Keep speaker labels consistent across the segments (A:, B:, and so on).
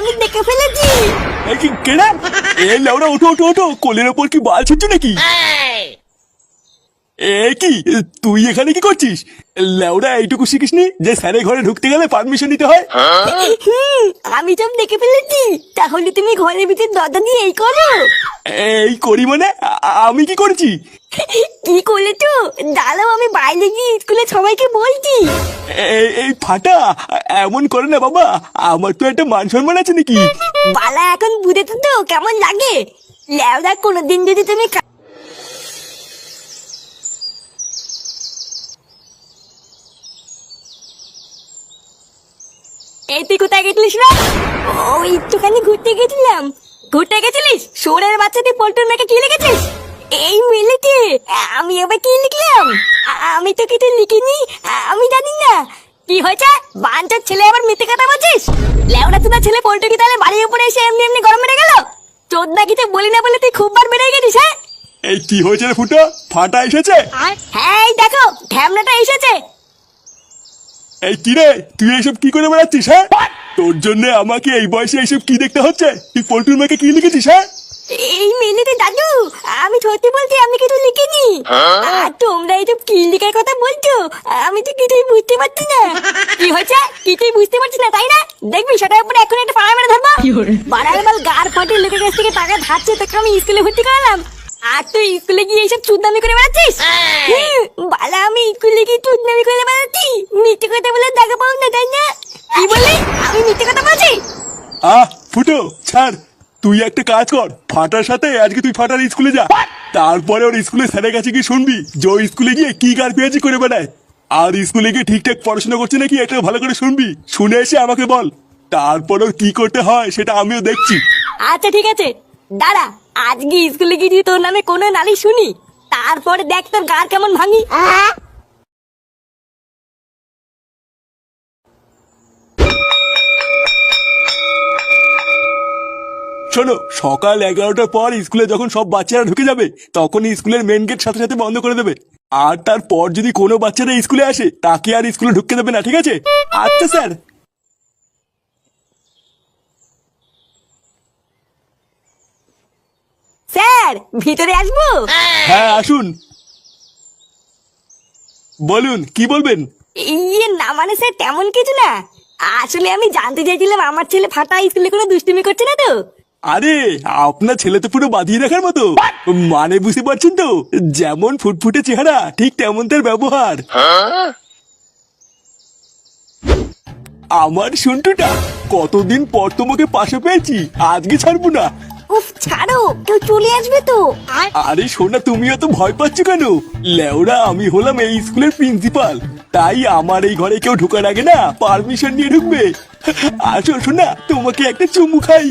A: আমি দেখে ফেলেছি।
B: কেনা এ লেওরা, ওঠো ওঠো ওঠো, কোলের ওপর কি বাল ছিটছো নাকি? এ কি, তুই এখানে কি করছিস? লেওরা এইটুকু শিখিসনি যে স্যারের ঘরে ঢুকতে গেলে পারমিশন নিতে হয়?
A: আমি সব দেখে ফেলেছি। তাহলে তুমি ঘরের ভিতরে দরজা দিয়ে এই করো।
B: এই করি মানে? আমি কি করেছি?
A: কি করলে তো? দাঁড়াও, আমি বাইরে গিয়ে স্কুলে সবাইকে বলছি।
B: এই ফাটা, এমন করে না বাবা, আমার তো একটা মান সম্মান আছে নাকি?
A: বালা এখন বুঝেছো তো কেমন লাগে? লেওদা কোনোদিন যদি তুমি এই তুই কোথায় গেছিলিস না? ও একটুখানি ঘুরতে গেছিলাম। ঘুরতে গেছিলিস? সোরের বাচ্চা তুই পল্টুর মেয়েকে কি লিখেছিস? এই মিলিতে আমি আবার কি লিখলাম? আমি তো কিছু লিখিনি, আমি জানি না। কি হয়েছে? বাঞ্চার ছেলে আবার মিথ্যে কথা বলছিস? লেওড়া তুই ছেলে পল্টু কি তাহলে বাড়ির উপরে এসে এমনি এমনি গরম মেরে গেল? চোদ্দা কিছু বলি না বলে তুই খুব বার বেড়ে গেছিস। হ্যাঁ
B: এই কি হয়েছে রে ফুটা? ফাটা এসেছে?
A: হ্যাঁ এই দেখো ঢ্যামনাটা এসেছে।
B: এই কি রে, তুই এইসব কি করে বেড়াচ্ছিস? হ্যাঁ, তোর জন্য আমাকে এই বয়সে এইসব কি দেখতে হচ্ছে? তুই পল্টুর মেয়েকে কি লিখেছিস? হ্যাঁ,
A: এই মিলিতে দাদু, আমি সত্যি বলছি আমি কিছু লিখিনি। আর তোমরা এইসব কি লিখার কথা বলছো? আমি তো কিছুই বুঝতে পারছি না। কি হয়েছে? কিছুই বুঝতে পারছি না তাই না? দেখবি সেটার উপরে এখন একটা পাড়া মেরে ধরবো। বাড়ার মাল গার ফাটে লোকের কাছ থেকে টাকা ধাচ্ছে, তোকে আমি স্কুলে ভর্তি করালাম। আর তুই স্কুলে গিয়ে এইসব চুদনামি করে বেড়াচ্ছিস? বালা আমি স্কুলে গিয়ে চুদনামি করে বেড়াচ্ছি? মিথ্যে কথা বলে দেখা পাও না তাই না? কি বলি? আমি মিথ্যে কথা বলছি?
B: ফুটো ছাড়। তুই একটা কাজ কর, ফাটার সাথে আজকে তুই ফাটার স্কুলে যা। তারপরে ওর স্কুলে স্যারের কাছে গিয়ে শুনবি যে ওই স্কুলে গিয়ে কি গার পেঁয়াজি করে বেড়ায়। আর স্কুলে গিয়ে ঠিকঠাক পড়াশোনা করছে নাকি এটা ভালো করে শুনবি। শুনে এসে আমাকে বল। তারপর ওর কি করতে হয় সেটা আমিও দেখছি।
A: আচ্ছা ঠিক আছে, দাঁড়া। আজকে স্কুলে গিয়ে যদি তোর নামে কোনো নালিশ শুনি, তারপরে দেখ তোর গার কেমন ভাঙি।
B: শোনো, সকাল 11টার পর স্কুলে যখন সব বাচ্চারা ঢুকে যাবে তখন স্কুলের মেন গেট সাথে সাথে বন্ধ করে দেবে। আর তারপর যদি কোনো বাচ্চারা স্কুলে আসে তাকে আর স্কুলে ঢুকতে দেবে না, ঠিক আছে? আচ্ছা স্যার।
A: স্যার ভিতরে আসবো?
B: হ্যাঁ আসুন, বলুন কি বলবেন?
A: ইয়ে না মানে স্যার তেমন কিছু না। আসলে আমি জানতে চাইছিলাম আমার ছেলে ফাটা স্কুলে কোনো দুষ্টুমি করছে না তো?
B: আরে আপনার ছেলে তো পুরো বাঁধিয়ে রাখার মতো। মানে বুঝতে পারছেন তো, যেমন ফুটফুটে চেহারা ঠিক তেমন তার ব্যবহার। আমার সন্টুটা, কতদিন পর তোমাকে পাশে পেয়েছি, আজকে ছাড়বো না।
A: উফ ছাড়ো, কেউ চলে আসবে তো।
B: আরে সোনা, তুমি এত ভয় পাচ্ছ কেন? লেওরা, আমি হলাম এই স্কুলের প্রিন্সিপাল, তাই আমার এই ঘরে কেউ ঢোকার আগে না পারমিশন নিয়ে ঢুকবে। আসো সোনা, তোমাকে একটা চুমু খাই।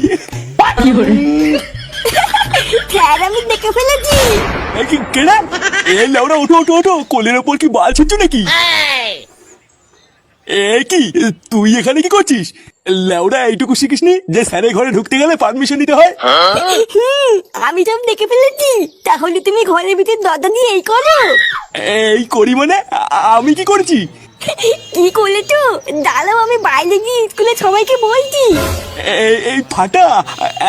A: স্যার আমি দেখে ফেলেছি।
B: কেনা এ লেওরা, ওঠো ওঠো ওঠো, কোলের ওপর কি বাল ছিটছো নাকি? এ কি, তুই এখানে কি করছিস? লেওরা, এইটুকু শিখিসনি যে স্যারের ঘরে ঢুকতে গেলে পারমিশন নিতে হয়?
A: আমি সব দেখে ফেলেছি। তাহলে তুমি ঘরের ভিতরে দরজা দিয়ে এই করো।
B: এই করি মানে? আমি কি করেছি?
A: কি করলে তো? দাঁড়াও, আমি বাইরে গিয়ে স্কুলে সবাইকে বলছি।
B: এই ফাটা,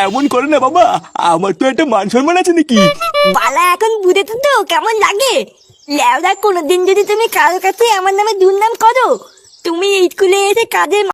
B: এমন করে না বাবা, আমার তো একটা মান সম্মান আছে নাকি?
A: বালা এখন বুঝেছো তো কেমন লাগে? লেওদা কোনোদিন যদি তুমি কারোর কাছে আমার নামে দুর্নাম করো, তুমি এই স্কুলে এসে কাজের